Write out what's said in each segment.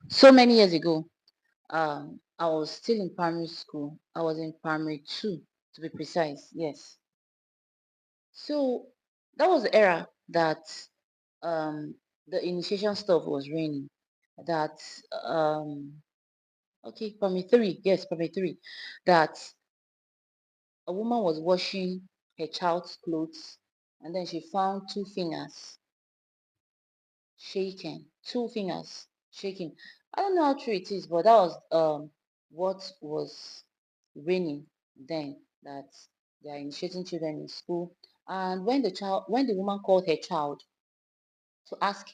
So many years ago, I was still in primary school. I was in primary two, to be precise. Yes. So that was the era that um, the initiation stuff was raining. That um, okay, primary three. Yes, primary three. That a woman was washing her child's clothes, and then she found two fingers shaking, two fingers shaking. I don't know how true it is, but that was what was raining then, that they are initiating children in school. And when the woman called her child to ask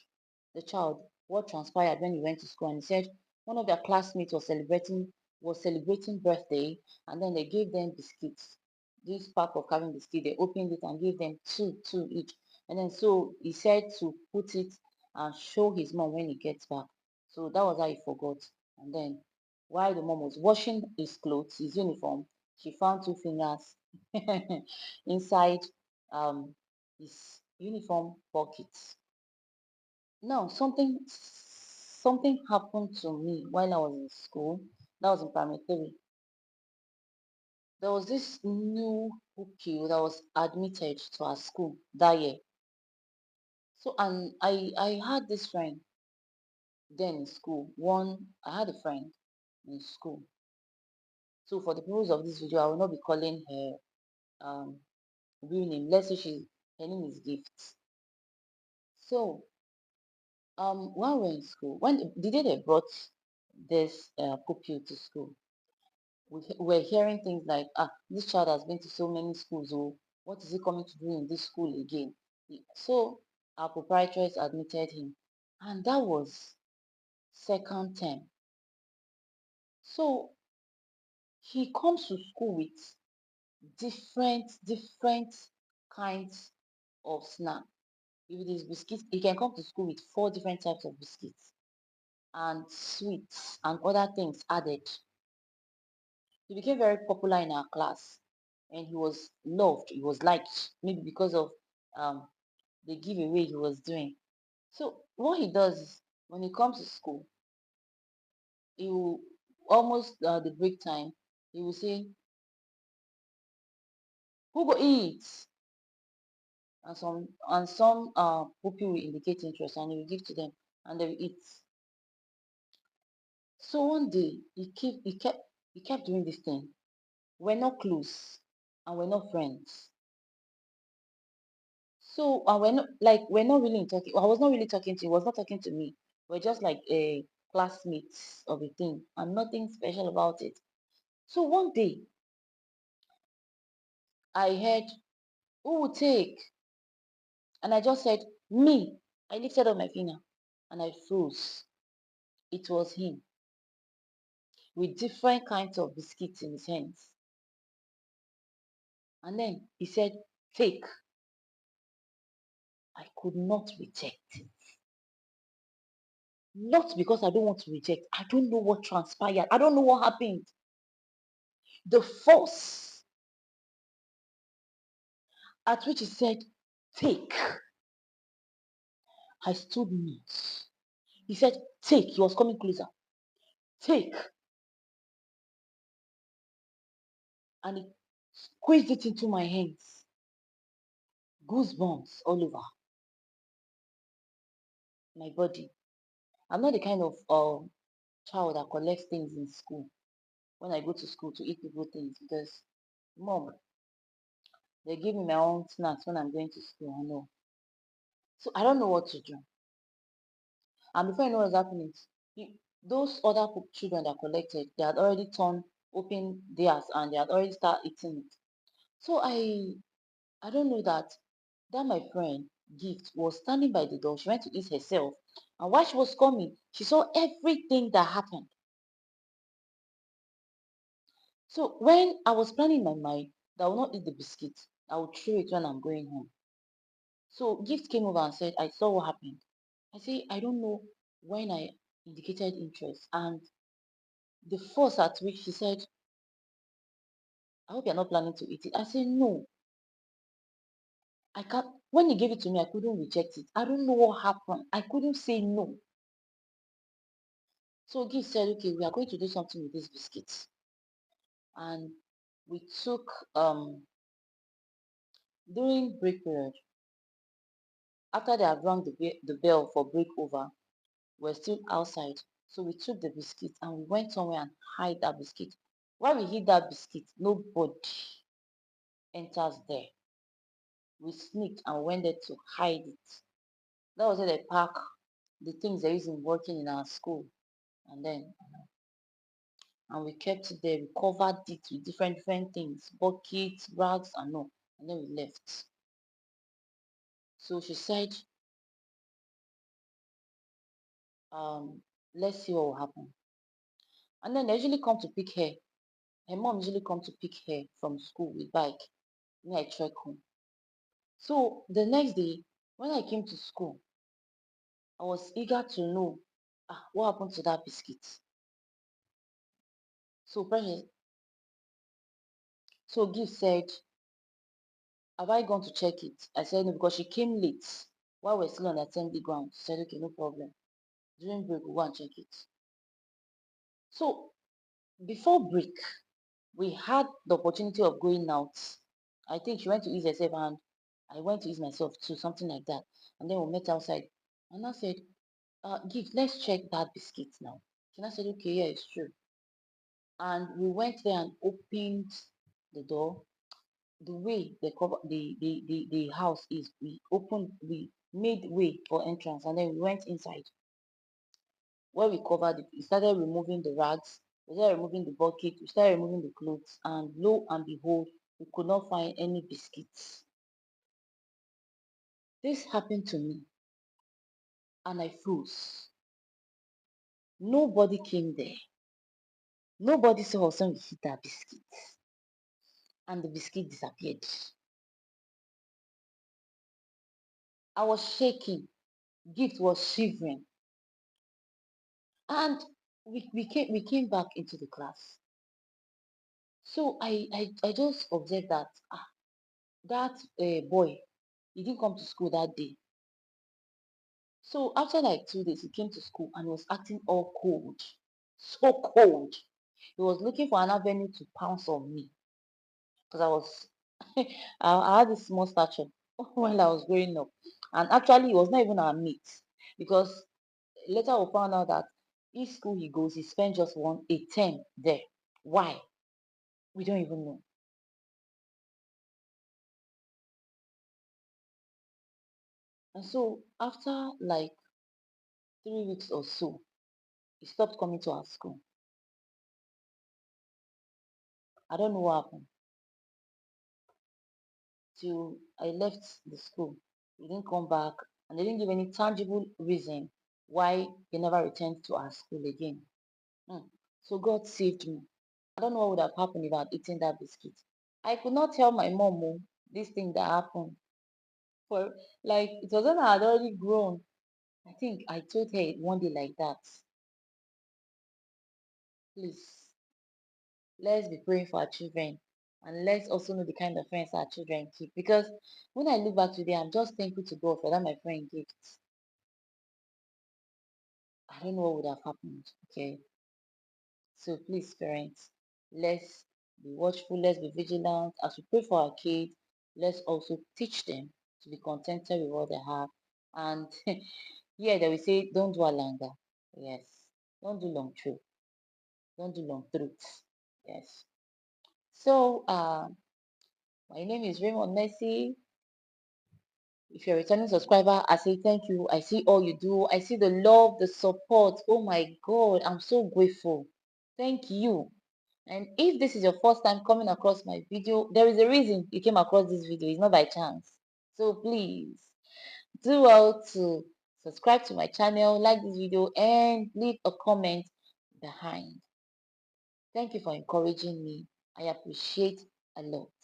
the child what transpired when he went to school, and he said one of their classmates was celebrating birthday, and then they gave them biscuits. This pack of carving biscuit, they opened it and gave them two each. And then so he said to put it and show his mom when he gets back. So that was how he forgot. And then while the mom was washing his clothes, his uniform, she found two fingers inside his uniform pockets. Now, something happened to me while I was in school. That was in primary three. There was this new pupil that was admitted to our school that year. So, and I had this friend then in school. I had a friend in school. So, for the purpose of this video, I will not be calling her real name. Let's say her name is Gift. So, while we're in school, when the day they brought this pupil to school, we're hearing things like, this child has been to so many schools, oh, what is he coming to do in this school again? So our proprietress admitted him, and that was second term. So he comes to school with different kinds of snack. If it is biscuits, he can come to school with four different types of biscuits and sweets and other things added. He became very popular in our class, and he was loved, he was liked, maybe because of um, the giveaway he was doing. So what he does is when he comes to school, he will almost the break time, he will say, "Who go eat?" And some people will indicate interest, and he will give to them, and they will eat. So one day he kept doing this thing. We're not close, and we're not friends. So we're not really talking. I was not really talking to. He was not talking to me. We're just like a classmates of a thing, and nothing special about it. So one day I heard, "Who will take?" And I just said, "Me." I lifted up my finger and I froze. It was him with different kinds of biscuits in his hands. And then he said, "Take." I could not reject it. Not because I don't want to reject. I don't know what transpired. I don't know what happened. The force at which he said, "Take." I stood mute. He said, "Take." He was coming closer. "Take." And he squeezed it into my hands. Goosebumps all over my body. I'm not the kind of child that collects things in school when I go to school to eat people things, because mom, they give me my own snacks when I'm going to school. I know. So I don't know what to do. And before I know what's happening, those other children that collected, they had already open theirs, and they had already started eating it. So I don't know that my friend Gift was standing by the door. She went to eat herself. And while she was coming, she saw everything that happened. So when I was planning in my mind that I will not eat the biscuit, I will throw it when I'm going home. So Gift came over and said, "I saw what happened." I say, "I don't know when I indicated interest." And the force at which she said, "I hope you're not planning to eat it." I said, "No, I can't." When he gave it to me, I couldn't reject it. I don't know what happened. I couldn't say no. So Gift said, okay, we are going to do something with these biscuits. And we took, during break period, after they had rung the bell for break over, we're still outside. So we took the biscuit and we went somewhere and hide that biscuit. While we hid that biscuit, nobody enters there. We sneaked and went there to hide it. That was where they pack the things they're using working in our school. And we kept it there. We covered it with different things, buckets, rags, and all. And then we left. So she said, let's see what will happen. And then they usually come to pick her. Her mom usually come to pick her from school with bike. Me, I trek home. So the next day, when I came to school, I was eager to know what happened to that biscuit. So Precious, so Gift said, have I gone to check it? I said no, because she came late while we're still on the assembly ground. She said, okay, no problem. During break, we'll go and check it. So before break, we had the opportunity of going out. I think she went to ease herself and I went to ease myself too, something like that. And then we met outside. And I said, Gift, let's check that biscuit now. And I said, okay, yeah, it's true. And we went there and opened the door. The way the cover the house is, we made way for entrance and then we went inside. Where we covered it, we started removing the rags, we started removing the bucket, we started removing the clothes, and lo and behold, we could not find any biscuits. This happened to me and I froze. Nobody came there. Nobody saw us when we hit that biscuit. And the biscuit disappeared. I was shaking. Gift was shivering. And we came back into the class. So I just observed that that boy, he didn't come to school that day. So after like 2 days, he came to school and he was acting all cold, so cold. He was looking for an avenue to pounce on me because I was, I had this small stature while I was growing up, and actually, he was not even our mate because later we found out that each school he goes, he spends just a term there. Why? We don't even know. And so after like 3 weeks or so, he stopped coming to our school. I don't know what happened till I left the school. He didn't come back, and they didn't give any tangible reason why he never returned to our school again. Hmm. So God saved me. I don't know what would have happened if I had eaten that biscuit. I could not tell my mom this thing that happened. For like it was when I had already grown. I think I told her one day like that. Please, let's be praying for our children. And let's also know the kind of friends our children keep. Because when I look back today, I'm just thankful to God for that my friend gifts. I don't know what would have happened. Okay. So please, parents, let's be watchful, let's be vigilant. As we pray for our kids, let's also teach them to be contented with what they have. And yeah, they will say, don't do a longer. Yes. Don't do long truth. Don't do long truths. Yes. So my name is Raymond Messi. If you're a returning subscriber, I say thank you. I see all you do. I see the love, the support. Oh my God, I'm so grateful. Thank you. And if this is your first time coming across my video, there is a reason you came across this video. It's not by chance. So please do well to subscribe to my channel, like this video, and leave a comment behind. Thank you for encouraging me. I appreciate a lot.